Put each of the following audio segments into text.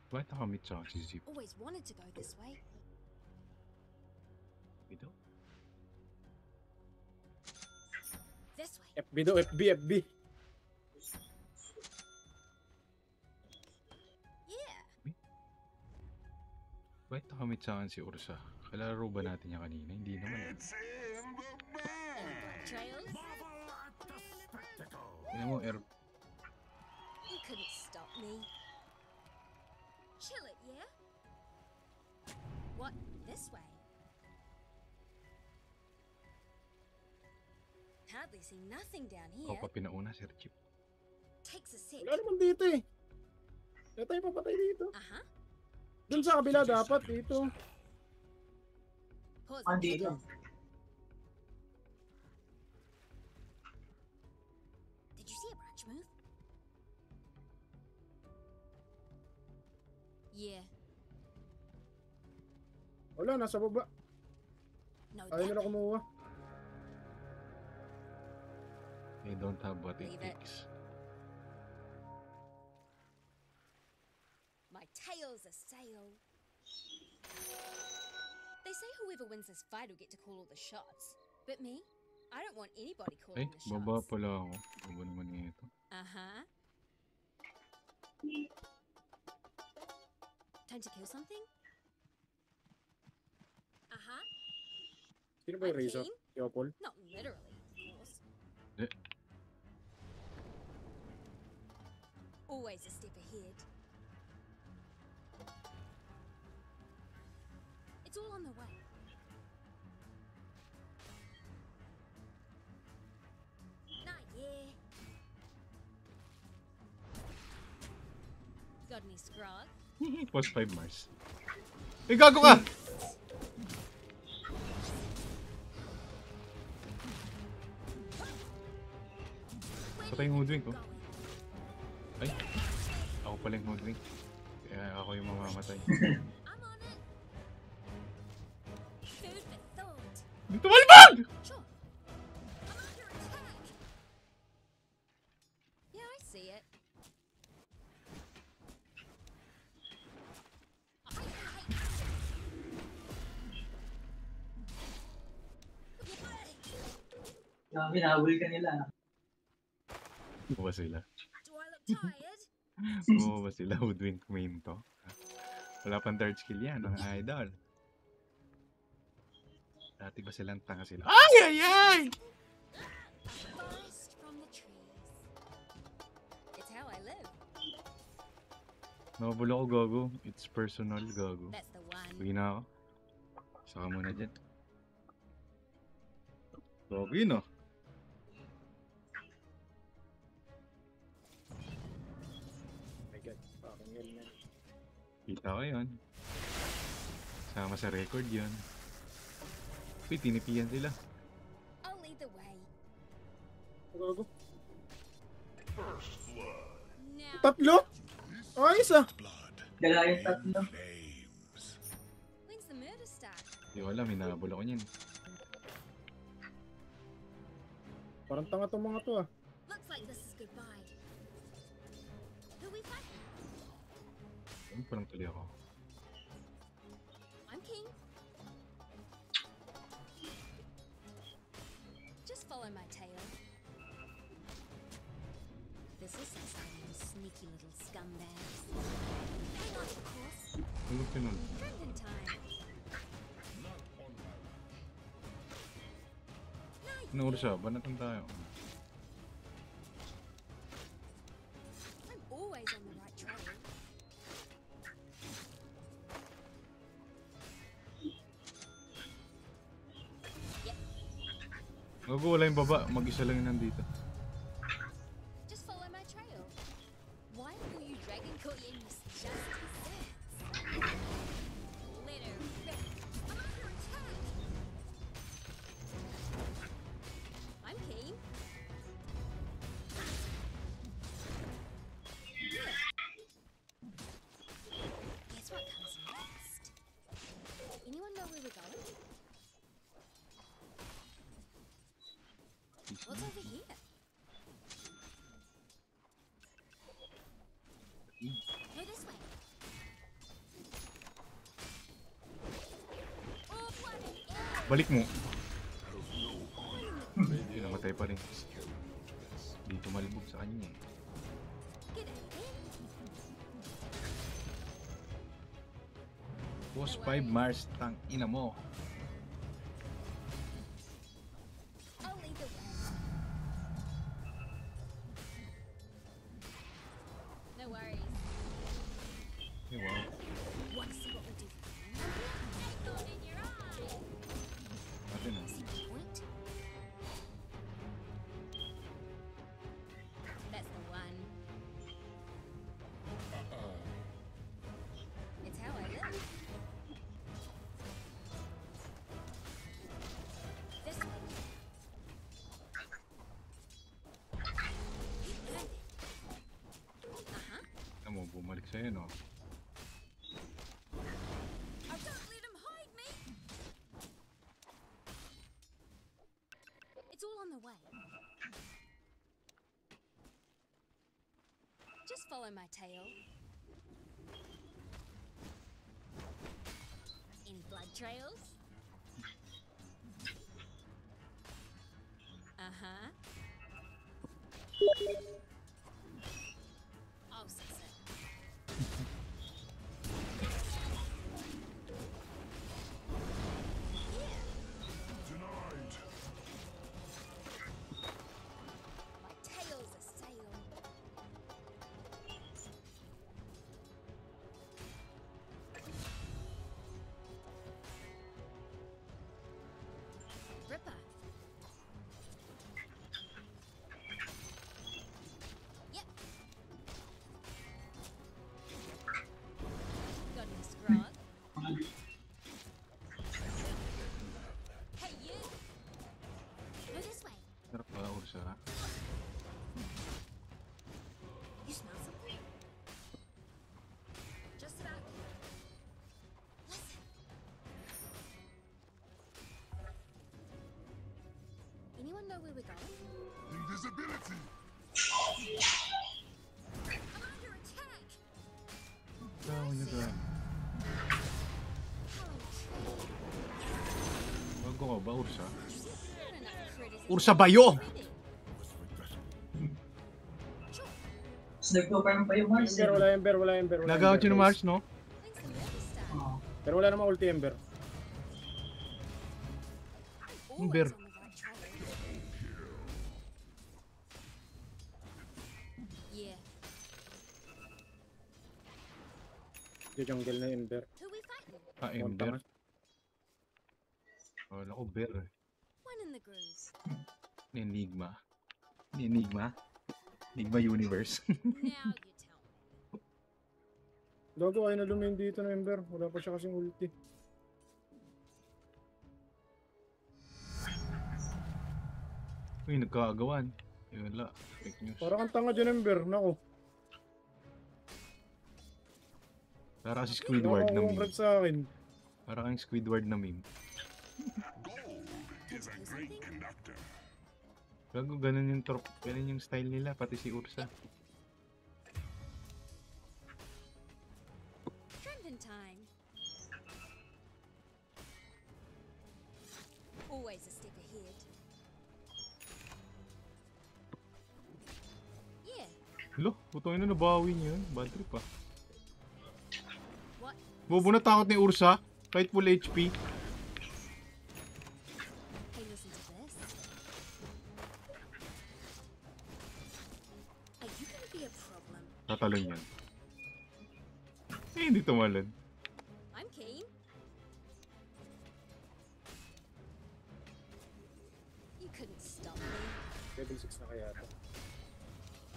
Bakit nakamit siya si Zip? Always wanted to go this way. Ito? This way. FB daw, FB. Yeah. Bakit nakamit sa akin si Ursa? Kalaro ba natin niya kanina? Hindi naman. Any bright trails? Tignan mo, You couldn't stop me. Chill it, yeah? What? This way? Hardly see nothing down Ako here. pa pinauna, Sir Chip. Takes a sec. Wala naman dito eh. Kaya tayo papatay dito. Uh-huh. Dun sa kabila dapat, dito. Pause. Andito. Did you see a branch move? Yeah. Wala, nasa baba. No, Ayaw that nila kumuha. I don't have what it Leave it. takes. My tail's a sail. They say whoever wins this fight will get to call all the shots. But me? I don't want anybody Ay, calling the baba shots. pala ako. Baba naman nito. Uh-huh. Time to kill something? Uh-huh. Sino ba yung Razor? Keen? Yopol? Not literally, of course. Eh. Always a step ahead. It's all on the way. Not yeah. Got any scrog? Plus 5 Mars. Eh, gago ka! Patay yung hoodwink ko. Ay, ako pala yung hoodwink. Kaya ako yung mamamatay. I'm on it. Food for thought. Dito malibag! Sure. I'm under attack. Yeah, I see it. I hate Grabe, nahabol ka nila. Bumaba sila. Do I look tired? Bumaba sila. Hoodwink main to. Wala pang third skill yan, mga idol. Dati ba silang tanga sila? Ay, ay, ay! A forest from the trees. It's how I live. Nakabula ko, gago. It's personal, gago. That's the one. Uwi na ako. Saka muna dyan. Gago yun, oh. My God, parang ganyan. Kita ko yun. Sama sa record yun. Uy, tinipiyan sila. I'll lead the way. Gago. Now. Tatlo? Ayos ah. Dala yung tatlo. When's the murder start? Di ko alam, hinabol ako niyan. Parang tanga tong mga to ah. Looks like this is goodbye. Who we fight? Ayun, parang tuloy ako. I'm king. Just follow my tail. This will satisfy you sneaky little scumbags. Hang on, of course. Ano pinun? Drinking time. Ano oras siya? Banatan tayo. I'm always on the right trail. Gago, wala yung baba. Mag-isa lang yun nandito. Just follow my trail. Why will you dragon call in this just Litter. I'm under attack. I'm keen. Guess what comes next? Anyone know where we're going? What's over here? Go this way. Balik mo. Hindi, namatay pa rin. Hindi tumalibog sa kanya eh. Get out of here. Boss 5 Mars, tang ina mo. I'll lead the way. No worries. Eh, wow. Want to see what we do? Echo in your eye. Natin ah. See the point? That's the one. It's how I live. This way. You earned it. Ano mo, bumalik sa'yo no? I don't let him hide me. It's all on the way. Just follow my tail. Any blood trails? Uh-huh. I'll fix it. My tail's a sail. Ripper. Yep. Got any scrog? Hey you! Go this way. Sarap ba, Ursa? You smell something? Just about here. Listen. Anyone know where we're going? Invisibility! I'm under attack! Tawag niyo doon. Bago ka ba, Ursa? Ursa Bayo! Tapos nagpo-farm pa yung Mars. Ember, wala Ember, wala Ember. Wala Nag-out Ember, yun ng guys. Mars, no? Oo. Pero wala namang ulti Ember. Ember. Yeah. Yung jungle na Ember. Who we fighting? Ah, Ember. Wala ko, Bear. One in the grooves. Enigma. Enigma? Enigma Universe. Now you tell me. Gago, ayaw na lumayan dito na Ember. Wala pa siya kasing ulti. Uy, nagkaagawan. Eh, wala. Fake news. Parang ang tanga dyan Ember. Naku. Para kasi Squidward na meme. Red sa akin. Para kang Squidward na meme. Gold is a great conductor. Gago, ganun yung ganun yung style nila, pati si Ursa. Trending time. Always a step ahead. Yeah. Lo, putangin na nabawi niya yun. Bad trip ah. What? Bobo na takot ni Ursa. Kahit full HP. Hey, listen to this. Are you gonna be a problem? Tatalon yan. Eh, hindi tumalon. I'm keen. You couldn't stop me. Level 6 na kaya ito.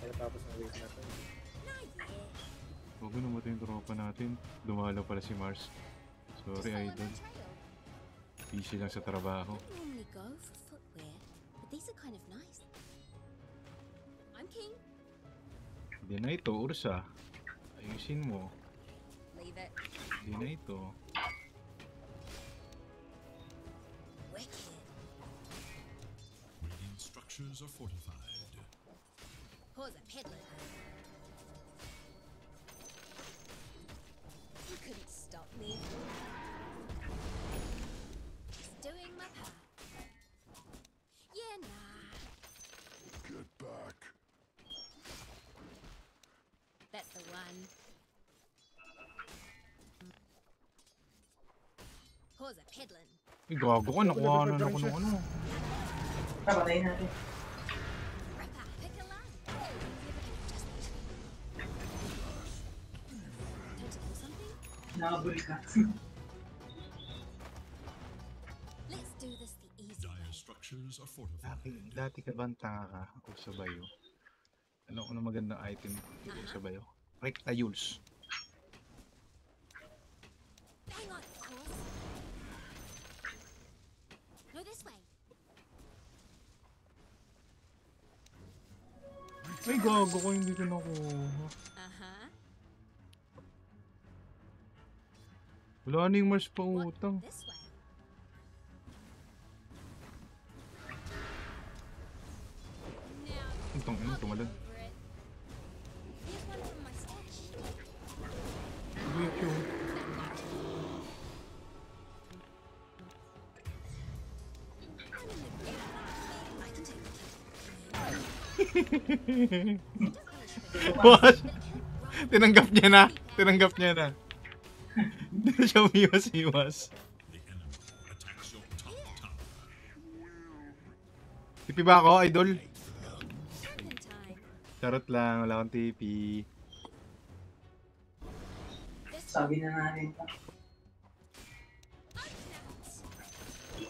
Kaya tapos ng wave natin. Not yet. Huwag namatay yung tropa natin. Dumalaw pala si Mars. Just Sorry, follow idol. my trail. Busy lang sa trabaho. I don't normally go for footwear, but these are kind of nice. I'm keen. Hindi na ito, Ursa. Ayusin mo. Leave it. Hindi na ito. Wicked. Radiant structures are fortified. Pause a peddler. You couldn't stop me. Just doing my was a peddling. Ay, gago ka. Nakuha na ako ng ano. Papatayin natin. Ripper, pick a line. Time to kill something? Nakabul ka. Let's do this the easy way. Dire structures are fortified. Dati ka bang tanga ka o sa bayo? Ano na magandang item dito sa bayo? Rectayules. Hang on, of course. No, this way. Ay, gago ko. Hindi ko nakuha. Uh-huh. Wala na yung Mars pa utang. This way. Now, Itong ino, tumalon. over it. Here's one from my stash. Wait yun. I'm in the big I can take the What? Tinanggap niya na. Tinanggap niya na. Hindi na siya umiwas-iwas. The enemy attacks your top tower. Tipi ba ako, idol? second time. Charot lang, wala akong tipi. This Sabi na natin pa.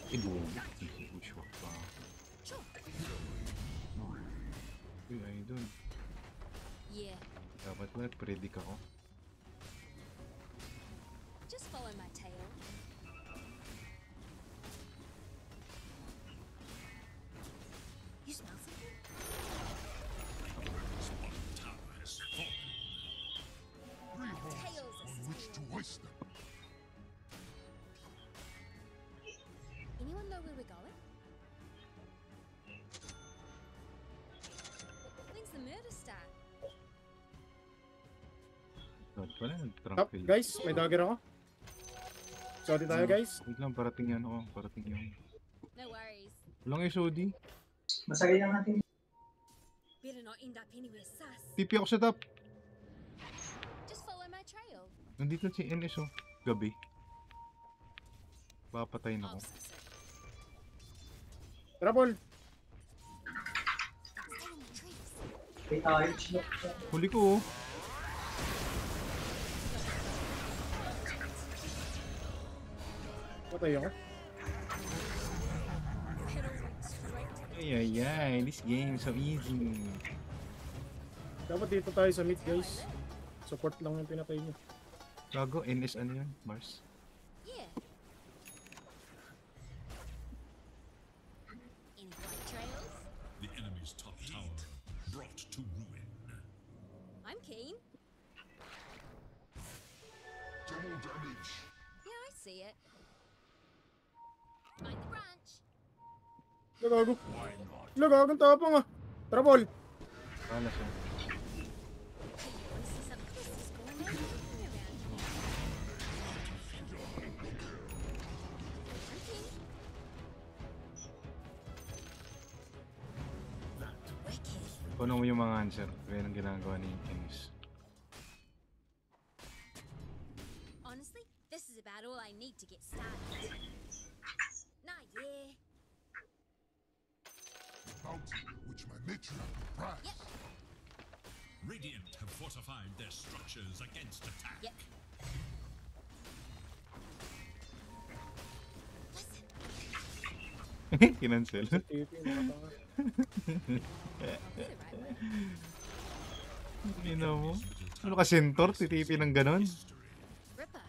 Ibo. Sure pa. Sure. Uy, idol. Yeah. Dapat ba nag-predict ako? Just follow my tail. You smell something? Tower has fallen. Three holes Tails on are which to still. hoist them. Anyone know where we're going? When's the murder start? Dapat pala, Top, nag-trump fail. guys, may dagger ako. Sorry tayo, guys. Wait lang, parating yan ako. Parating yan. No worries. Walang SOD. Masakit lang natin. Better not end up anywhere sus. Tipi ako sa top. Just follow my trail. Nandito si NSO. Gabi. Papatayin Oh, ako. so sick. Trouble. Stay in the trees. May tayo. Chill. Huli ko oh. Patay ako. Pedal went straight to the Ay ay ay. This game so easy. Dapat dito tayo sa mid, guys. Support lang yung pinatay niyo. Gago, NS ano yun? Mars? Yeah. Any white trails? The enemy's top tower brought to ruin. I'm keen. Double damage. Yeah, I see it. Mind the branch. Lagago. Lagago, tapang ah. Trouble. Wala siya. Hey, you want to see something? This is going on around here. I'm keen. Wicked. Kuno mo yung mga answer. Kaya ang ginagawa ni NS. Honestly, this is about all I need to get started. Nah, yeah. Bounty which my matriarch will prize. Yep. Radiant have fortified their structures against attack. Yep. Listen, Kinancel. TP, mga tanga. that's the right way. Ina mo. Ano ka, Centaur? Titipi ng ganon? Ripper.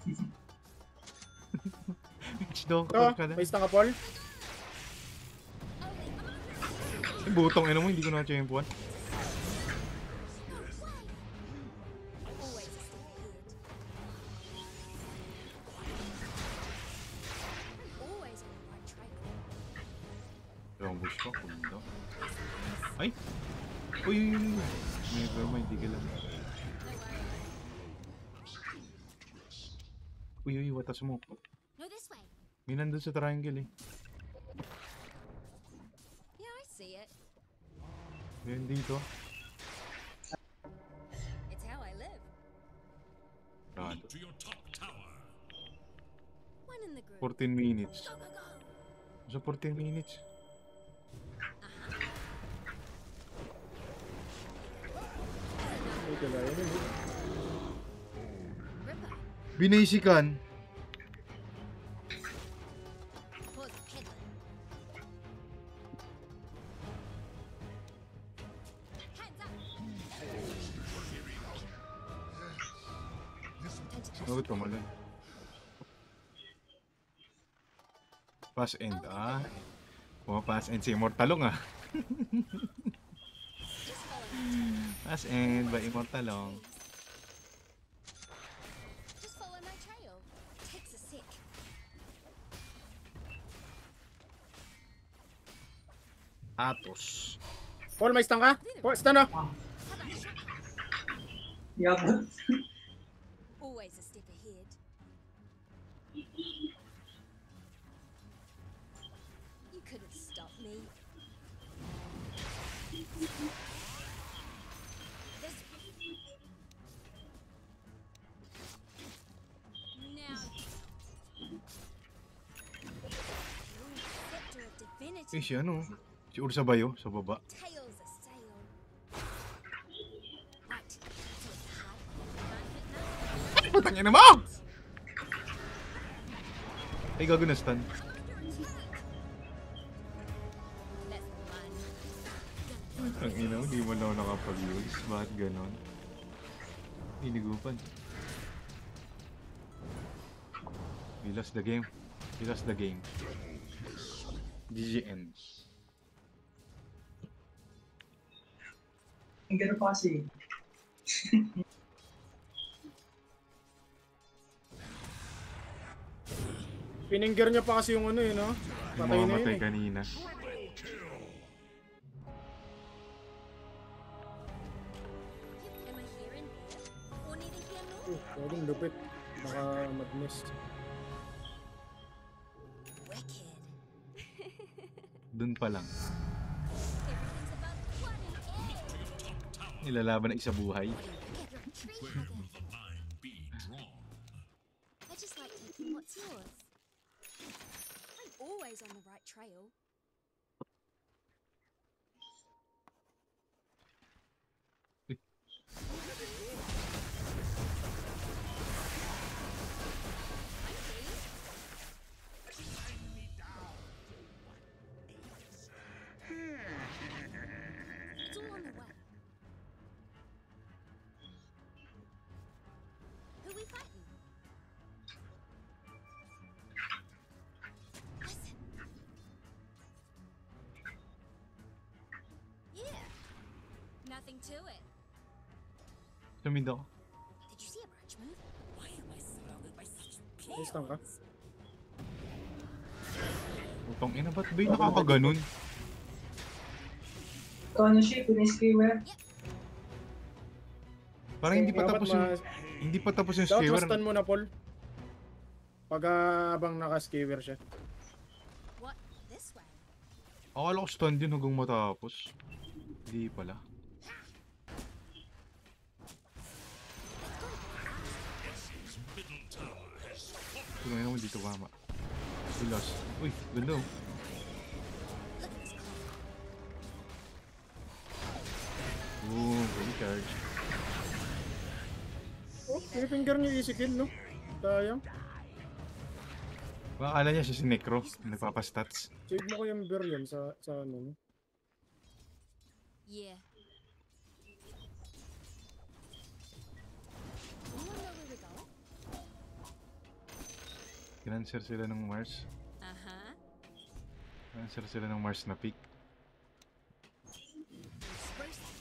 Witchdog Ito, ka na. may stang ka, Paul. Yung butong ina mo, hindi ko na-champion. Always a step ahead. I'm always on the right trail. Long bush pa, kundo. Ay! Uy! Never mind, di ka lang. No worries. Uy, what a smoke. No, this way. May nandun sa triangle eh. Yeah, I see it. Yan dito. It's how I live. Rado. To your top tower. One in In the groove. 14 minutes. Go, go, go. Sa 14 minutes. Ay, kailangan yun eh. Ripper. Binisikan. Pause peddling. Hands up. Bakit tumalon? Pass end pass end si Immortalong Just follow my Pass end by Immortalong. Just follow my trail. Takes a sec. Atos. Paul, may stun ka? Paul, stun na! How about a shot? Yabot. Always a step ahead. You couldn't stop me. This now scepter of divinity. Si ano? Si Ursa Bayo sa baba. Tails a sail. Right, so it's hard. Can't hit nothing. Putangin na mo! Ay, gago na stun. That's fun. Ang ina, hindi mo na ako nakapag-use. Bakit ganon? Inigupan. We lost the game. We lost the game. GGN. Ang gano'n pa kasi. Pininger niya pa kasi yung ano eh, no? Yung Patay na yun mamamatay eh. kanina. Am I here in there? Or near the here north? Pwedeng lupit. Baka mag-miss. Wicked. Dun pa lang. Everything's about one and egg. Nilalaban na isa buhay. Get your tree Where hugger. will the line be drawn? I just like taking what's yours. I'm always on the right trail. I'm free. It's all on the way. Who we fighting? Listen. Yeah. Nothing to it. Sa mid ako. Did you see a branch move? Why am I surrounded by such May stun ka? Putang ina, ba't ba yung nakakaganon? Ikaw na siya, piniskewer. Parang hindi pa Dapat tapos yung... Hindi pa tapos yung Dapat skewer. ma-stun mo na, Paul. Pag habang naka-skewer siya. What? This way? Akala ko stun din hanggang matapos. Hindi pala. Middle tower has fallen. Ito naman dito kama. We lost. Uy, ganda oh. Look at this clock. Boom, recharge. Oh, pinifinger niya easy kill, no? Sayang. Baka akala niya siya si Necro. Nagpapastats. Save mo ko yung bear yan sa ano, no? Yeah. You wanna know where we're going? Kinanswer sila ng Mars. Uh-huh. Kinanswer sila ng Mars na pick. Spruce that place up.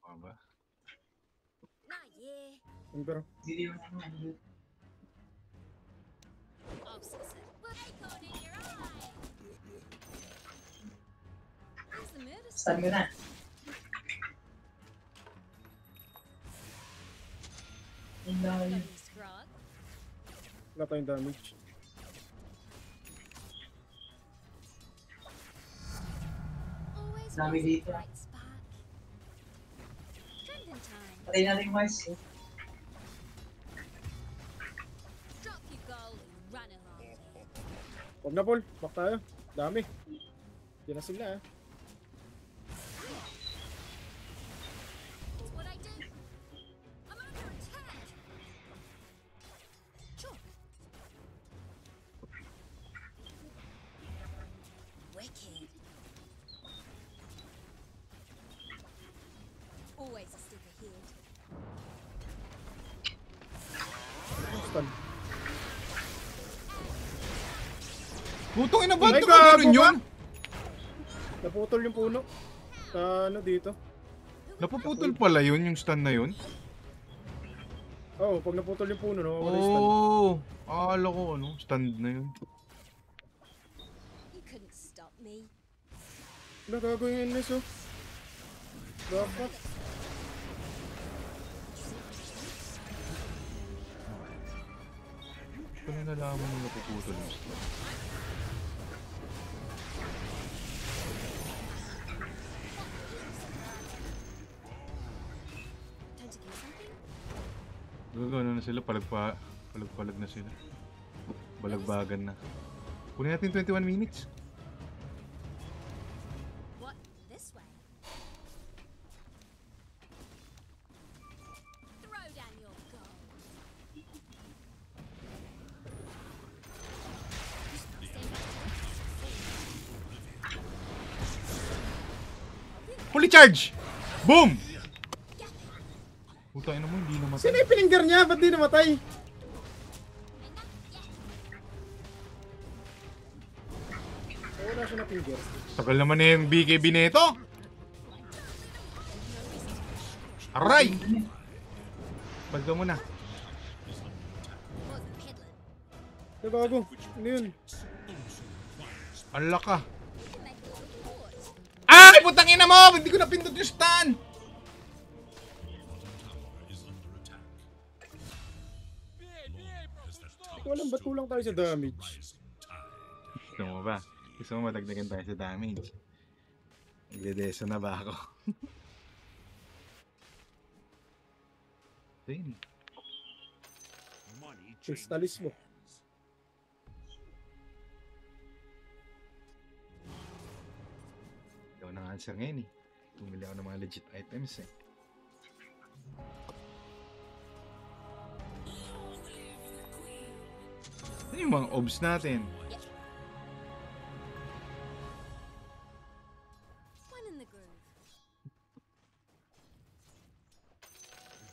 Ano ba? Nah, yeah. Ember. Hindi yung ano. Oh, sis. Well, acorn in your eye. Where's the murder Stun ka na. Ang Got dami. any scrog? Wala tayong damage. Always Dami was a dito. bright spark. Trending time. Patay natin yung Mars. Drop Huwag na, Paul. Back tayo. Dami. Yan na sila, ah. It's what I do. I'm under attack. Sure. Wicked. Always a step ahead. Stun. Putong ina ba? Ay, Ito ka gago rin yun? Naputol yung puno. Sa ano dito. Napuputol pala yun, yung stun na yun? Oo, pag naputol yung puno, nawawala yung stun. Oo. Akala ko ano, stand na yun. You couldn't stop me. Nagagawin yung NS, oh. Dapat. Kung nalaman mo napuputol yung stun. Time to do something? Gagano na sila, palag-palag na sila. Balagbagan na. Kunin natin 21 minutes. What? This way? Throw down your gold. Fully charge! Boom! Puta ina mo, hindi namatay. Sino yung pininggar niya? Ba't di namatay? Wala siya na finger. Tagal naman na yung BKB nito. Aray! Bagda mo na. Wasn't peddling. Gago. Ano yun? Ang laka. Make a good port. Ay! Putang ina mo! Hindi ko napindot yung stun! Is under attack. Hindi ko alam ba't kulang tayo sa damage. Gusto mo ba? Gusto mo madagdagan tayo sa damage? Nagdedeso na ba ako? Ayun. Crystallis mo. Ikaw nang answer ngayon eh. Tumili ako ng mga legit items eh. Ano yung mga obs natin? One in the groove.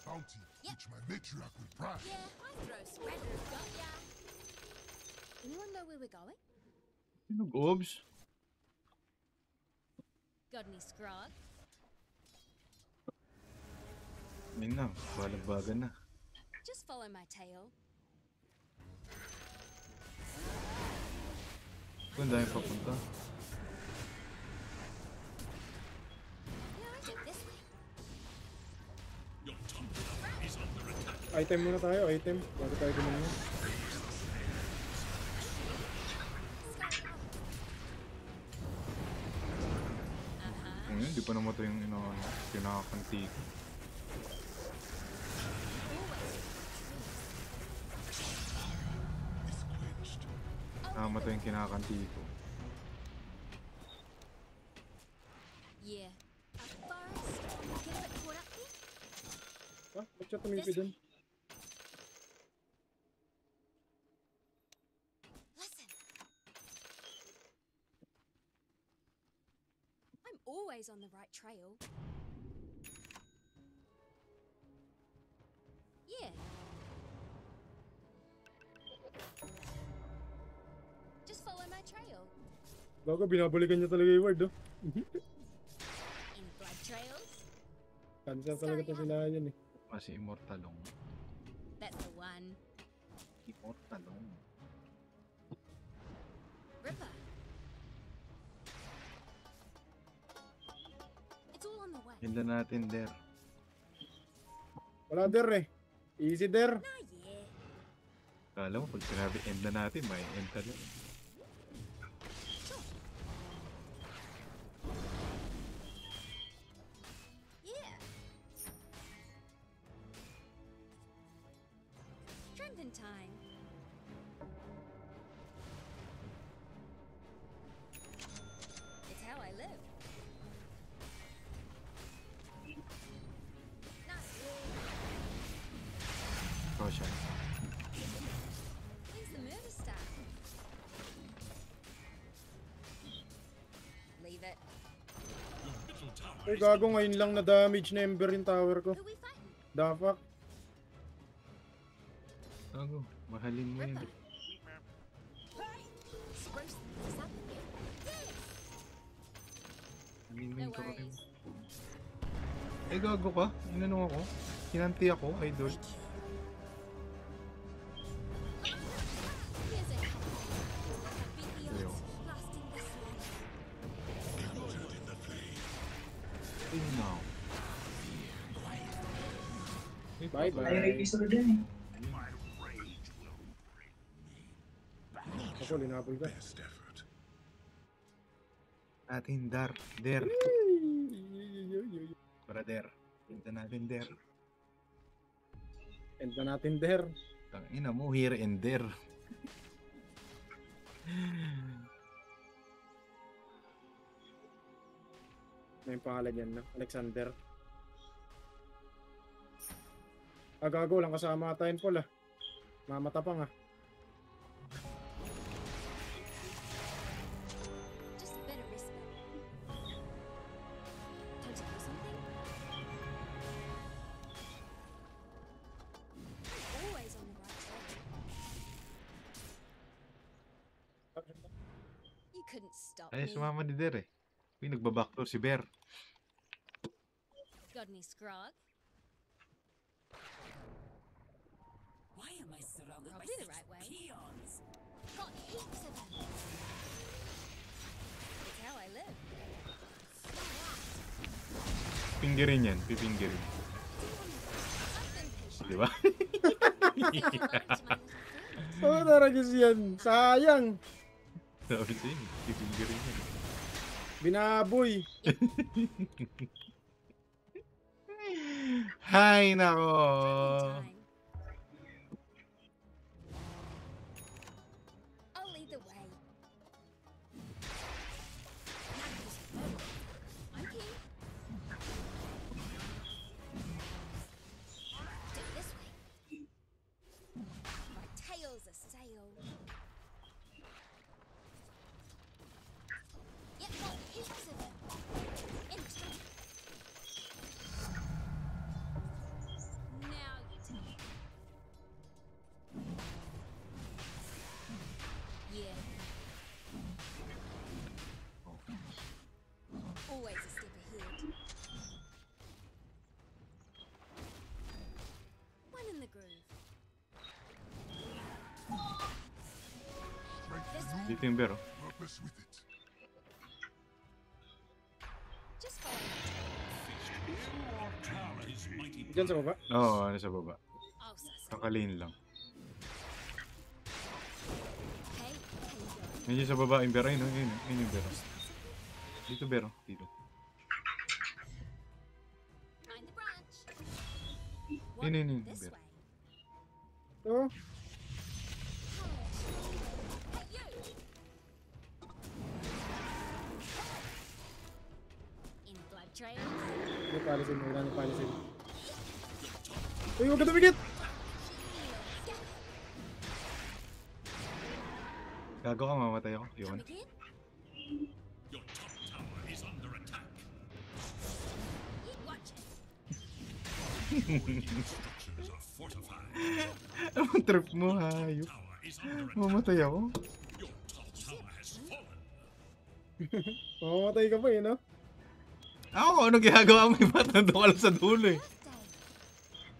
Bounty, which my matriarch will prize. Yeah, I throw spreaders, got ya. Anyone know where we're going? Sino obs? Got any scrog? Ayun na, balagbagan na. Just follow my tail. Kung dahil papunta. Yeah, I get this way. Your top tower is under attack. Item muna tayo, item. Bago tayo gumawa. Ano yun, di pa namatay yung kinakakanti ko. Nakamatay yung kinakakanti ko. Yeah. A forest. Get a bit caught up here? Ha? Ba't siya tumipi dun? Listen. I'm always on the right trail. Yeah. Just follow my trail. Gago, binabalikan niya talaga yung word, oh. Any blood trails? Cancel talaga to sila yan, eh. Kasi immortalong. That's the one. Immortalong. Ripper. It's all on the way. Hinda natin there. Wala der, eh. Easy der. Ah, yeah. Kala mo, pag sinabi end na natin, may end ka lang. Yeah. Strengthen time. Ay, gago ngayon lang na damage na Ember yung tower ko. Who we fighting? The fuck? Gago, mahalin mo yun. Spruce this up a bit. Mahalin mo No yung kapakin mo. worries. Eh, gago ka? Inanong ako? Kinanti ako, idol. Here's a couple. Beat the Ayaw. odds. Blasting this way. Ayun na ako. Eh, Bye, bye. Ay, Ricky Soro din eh. Ako, linapol ka. Best effort. Atin der. Brother. Pinta natin der. End na natin there. Tangina mo, here and there. Ano yung pangalan yan, no? Alexander. Gago, lang kasama tayo Paul ah. Mamatapang ah. Just a bit of respect. Time to do something? I'm always on the right track. You couldn't stop Ay, me. sumama ni der eh. Uy, nagbabackdoor si Bear. Got any scrog? Why am I surrounded by Probably the such right way. peons? Got heaps of them. It's how I live. Pinggirin yan, pipinggirin. I've been patient. Di ba? Say hello to my little friend. Oo, naragis yan. Sayang. Sabi sa'yo, pipinggirin yan. Binaboy. Hay nako! Time. I'll lead the way. I'm keen. Do it this way. My tail's a sail. Yep, got heaps of them. In the street. Now you tell me. Yeah. Always a step ahead. One in the groove. This way. Dito yung Bear, oh. Not mess with it. Just follow me. Is mighty Diyan sa baba. Oo, ano sa baba. I'll suss it. Kakalin lang. Hey, how you going? Nandiyan sa baba yung Bear. Ayun, ayun, ayun yung Bear. Dito Bear, oh. Dito. Mind the branch. Yun, yun, yun, This Bear. way. Oo. Hey, you. In blood trail. May palisin, wala na palisin. Uy, huwag ka tumigit! Gago ka, mamatay ako. Yun. Come again? Your top tower is under attack. You watch it. Structures are fortified. Ang trip mo, hayop. Tower is under attack. Mamatay ako. Your top tower has fallen. Mamamatay ka pa eh, no? Ako, ano ginagawa mo? Ba't nandun ka lang sa dulo eh? Birthday.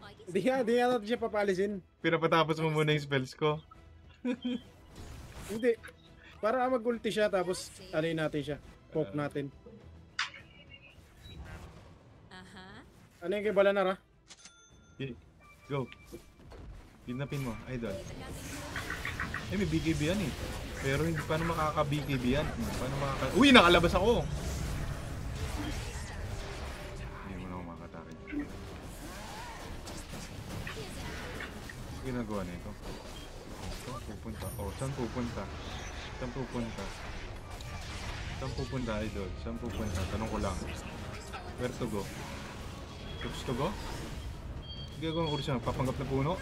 I guess Di nga natin siya papalisin. Pinapatapos mo muna yung spells ko. Hindi. Para mag-ulti siya, tapos alay natin siya. Poke natin. Uh-huh. Ano yung kay Balanar, ha? Okay, go. Pinapin mo, idol. Eh, may BKB yan eh. Pero hindi paano makaka-BKB yan? Paano makaka... Uy, nakalabas ako! Hindi mo na ako makakatake. Ginagawa na ito. Saan pupunta? Oh, saan pupunta? Saan pupunta? Saan pupunta, idol? Saan pupunta? Tanong ko lang. Where to go? Where's to go? Gagawin ko siya, papanggap na puno.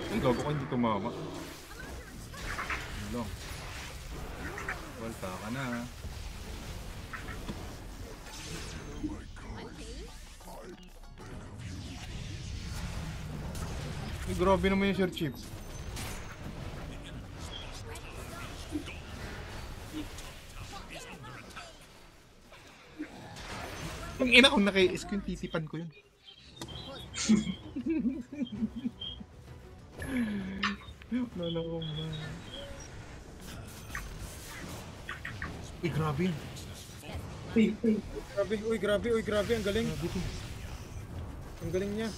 Ay, gago ko hindi tumama. Ano lang. Walta ka na. Ay, grabe naman yung Sir Chief. Ang ina kong naki-is ko yung titipan ko yun. Lala ko ba? Uy, grabe yun. Grabe, uy, grabe, uy, grabe. Ang galing. Grabe yun. Ang galing niya.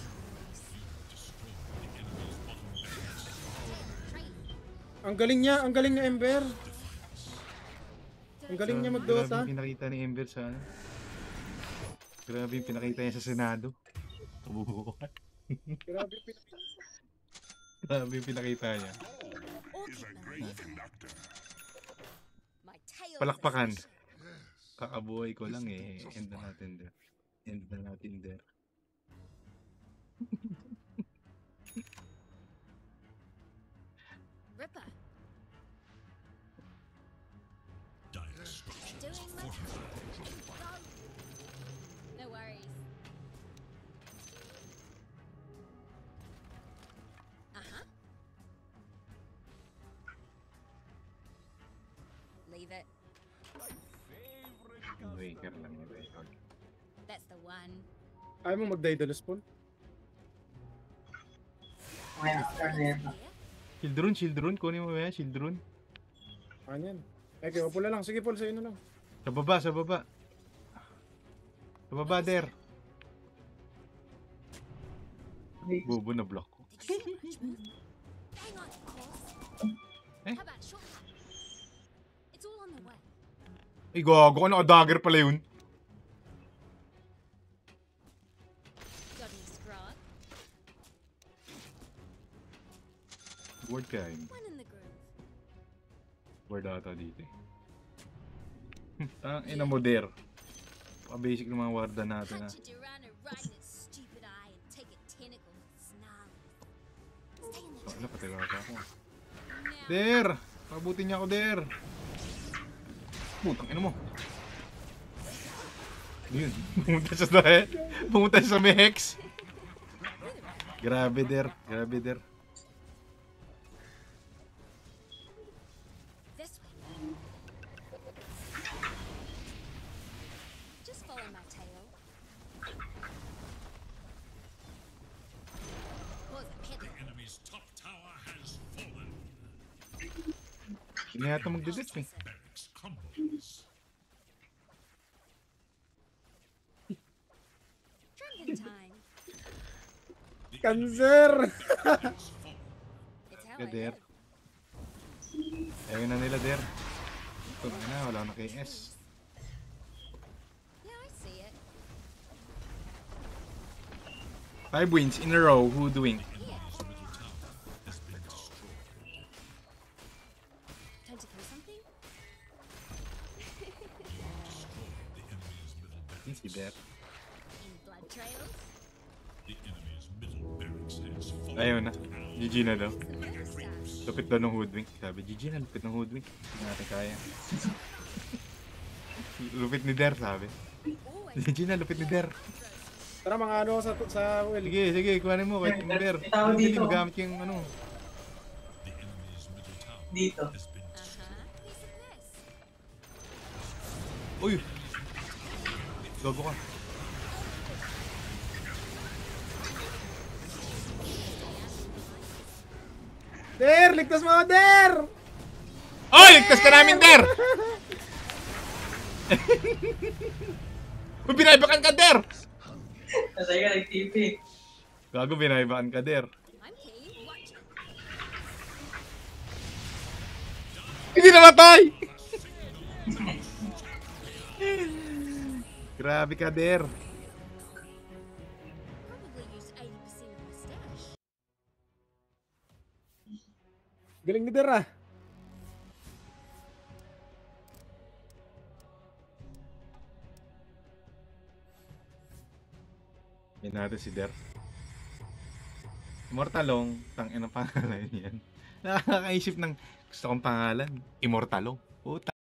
Ang galing niya, Ember. Ang galing niya Grabe mag-Dota. yung pinakita ni Ember sa ano. Grabe yung pinakita niya sa Senado. Kabubukan. Grabe, Grabe yung pinakita niya. My tail is Palakpakan. official. Kakabuhay ko lang eh. End na natin there. End na natin there. Ripper, Dire structures doing my fortified. Go. No worries. Uh-huh. Leave it. Waker lang yung record. That's the one. Ayaw mo mag-Daedalus, Paul? Kaya, after Here. Shield rune. Kunin mo ba yan? Shield rune. Ano yan? Okay, pula lang. Sige, Paul, sa'yo na lang. Sa baba, sa baba. Sa baba, der. Bobo na block ko. Did you see much move? Hang on, of course. Eh? How about a shortcut? It's all on the way. Ay, gago ka. Naka-dagger pala yun. Got any scrod? Ward ka yun. One in the groove. Ward ata dito eh. Tang ina mo, der. Basic ng mga warda natin ah. Punch a Durana right in its stupid eye and take a tentacle and snarl. Stay in the Ano, patigata ako. now. Der! Pabuti niya ako, der! Putang ina mo. Yun. Pumunta siya sa may hex. Grabe, der. Grabe, der. This way. Just follow my tail. Pause a pit. The enemy's top tower has fallen. Hindi yata magdidit eh. Barracks crumbles. Drinking time. Cancer! It's how I Gader. live. Ayun na nila, der. Ito na, wala na kay S. Yeah, I see it. 5 wins in a row, who doing? Here. Middle tower has been destroyed. Time to throw something? The enemy's middle barracks. Si der. Any blood trails? The enemy's middle barracks has fallen. Ayun na. GG na daw. Some other stuff. Lupit daw ng hoodwink. Sabi, GG na, lupit ng hoodwink. Hindi natin kaya. Lupit ni Der, sabi. Always GG na, lupit ni Der. Tara, mga ano sa well. Sige, kuhanin mo kahit ni Der. May tao Hindi dito. magamit yung ano. The enemy's middle tower Dito. has been Uh-huh. Piece of this. Uy! Gago ka. Der! Ligtas mo ako, Der! Oy! Ligtas ka namin, Der! Uy, binaibakan ka, Der! Nasa'yo ka nag-TP. Gago, binaibakan ka, Der. I'm keen. Watch it. Hindi namatay! Grabe ka, Der. Probably used 80% of my stash. Galing ni Der, ah. Yan natin si Der. Immortalong, tangin ang pangalan yan. Nakakaisip ng gusto kong pangalan. Immortalong. Puta.